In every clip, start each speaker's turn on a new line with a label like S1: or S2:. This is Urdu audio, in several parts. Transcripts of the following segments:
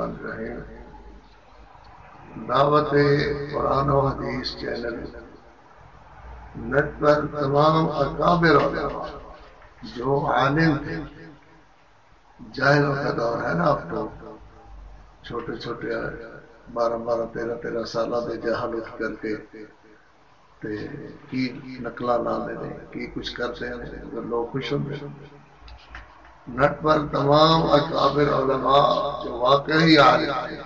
S1: الرحمن الرحیم۔ دعوت قرآن و حدیث چینل نیٹ پر تمام اکابر علماء جو عالم تھے، جاہلوں کا دور ہے نا، اب تو چھوٹے چھوٹے 12 13 سالہ دے جہالت کر کے کی نقلہ لانے دیں، کی کچھ کرتے ہیں اگر لوگ خوش ہوں گے۔ نیٹ پر تمام اکابر علماء جو واقعی عالم تھے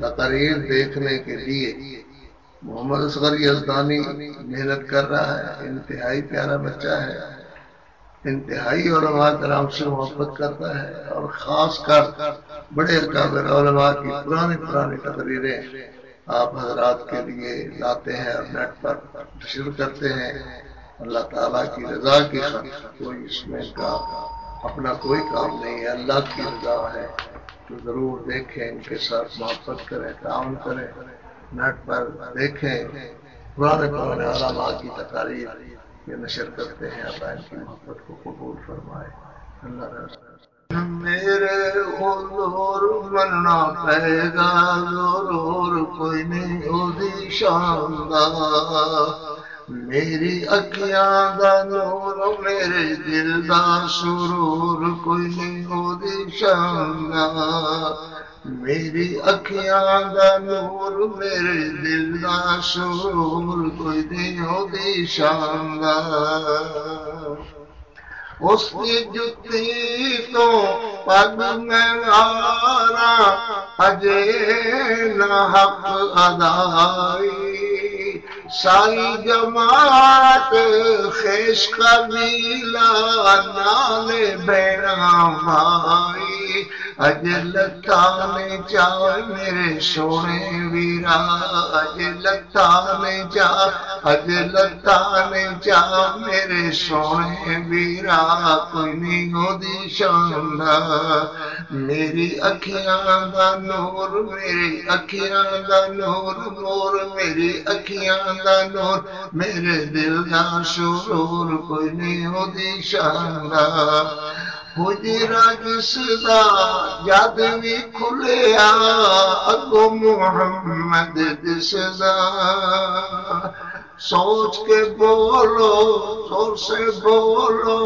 S1: تقریر دیکھنے کے لیے محمد اصغر یزدانی محنت کر رہا ہے، انتہائی پیارا بچہ ہے، انتہائی علماء کرام سے محبت کرتا ہے، اور خاص کر بڑے اکابر علماء کی پرانی تقریریں آپ حضرات کے لیے لاتے ہیں اور نیٹ پر نشر کرتے ہیں۔ اللہ تعالیٰ کی رضا کی خاطر، کوئی اس میں کا اپنا کوئی کام نہیں ہے، اللہ کی رضا ہے تو ضرور دیکھیں، ان کے ساتھ محبت کریں، تعاون کریں، نیٹ پر دیکھیں، پرانے علماء کی تقاریر یہ نشر کرتے ہیں۔ اللہ ان کی محبت کو قبول فرمائے۔ اللہ رضا میرے حضور مننا پے گا ضرور، کوئی نہیں ہوتی شاندار، میری اکھیاں دا نور میرے دل دا سرور، کوئی نہیں ہوتی شاندار، میری اکھیاں دا نور میرے دل دا سرور، کوئی نہیں ہوتی شاندار، اس کی جتی تو پگ میں آرا اجے نہ حق ادائی، ساری جماعت خیش قبیلہ نالے بینا بھائی، اج لتانے جا میرے سونے ویرا، اج لتانے جا، اج لتانے جا میرے سونے ویرا، کوئی نہیں ہوتی شاندار، میری اکھیاں دا نور میری اکھیاں دا نور، نور میری اکھیاں دا نور میرے دل دا سرور، کوئی نہیں ہوتی شاندار، حجرہ جس دا جد بھی کھلیا اگو محمد جس دا، سوچ کے بولو زور سے بولو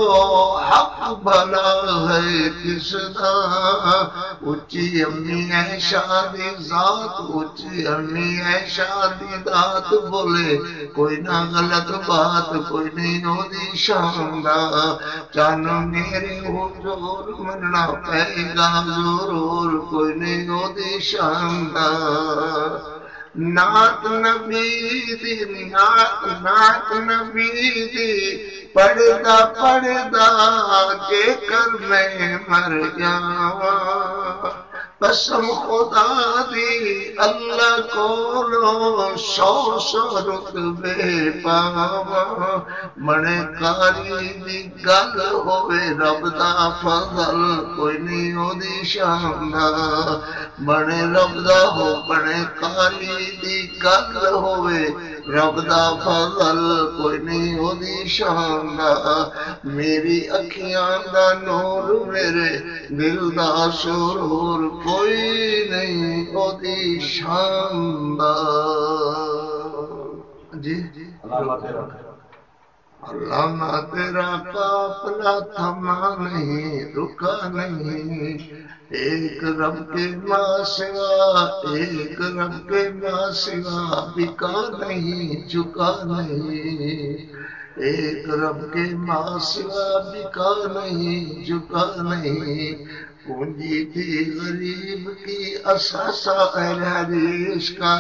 S1: حق بھلا ہے کس دا، اچھی امی عائشہ دی ذات، اچھی امی عائشہ دی ذات، بولے کوئی نہ غلط بات، کوئی نہیں ہوتی شاندار، جانو میرے حضور مننا پے گا ضرور، کوئی نہیں ہوتی شاندار، نعت نبی دی نعت نبی دی پڑھدا جے کر میں مر جاواں، قسم خدا دی اللہ کولو 100 رتبے پاواں، بنے کاری دی گل ہوئے رب دا فضل، کوئی نہیں ہوتی شاندار، بنے رب دا ہو بنے کاری دی گل ہوئے رب دا فضل، کوئی نہیں ہوتی شاندار، میری اکھیاں دا نور میرے دل دا سرور، کوئی نہیں ہوتی شاندار۔ جی علامہ تیرا قافلہ تھما نہیں رکا نہیں، ایک رب کے ماں سوا ایک رب کے ماں سوا بکا نہیں چکا نہیں، ایک رب کے ماں سوا بکا نہیں چکا نہیں، پونجی تھی غریب کی اساسا اہل حدیث کا،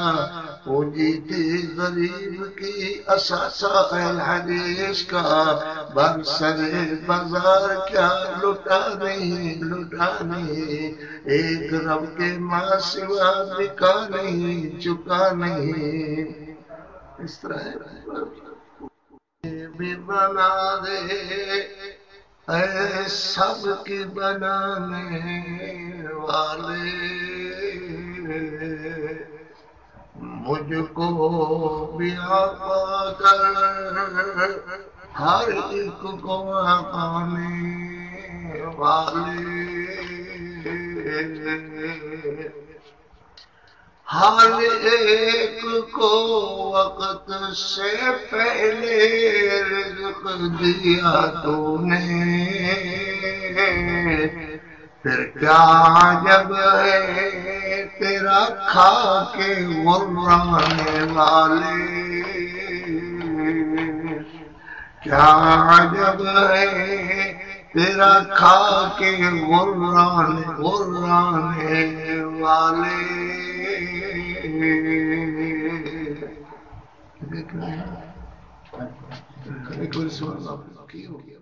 S1: پونجی تھی غریب کی اساسا اہل حدیث کا، برسر بازار کیا لٹا نہیں لٹا نہیں، ایک رب کے ماں سوا بکا نہیں چکا نہیں، اس طرح بھی بنا دے اے سب کی بنانے والے، مجھ کو بھی آقا کر ہر ایک کو پانے والے، ہر ایک کو وقت سے پہلے رزق دیا تو نے، پھر کیا عجب ہے تیرا کھا کے غرانے والے، کیا عجب ہے تیرا کھا کے غرانے والے۔ ایک اور سوال آپ کی ہو گیا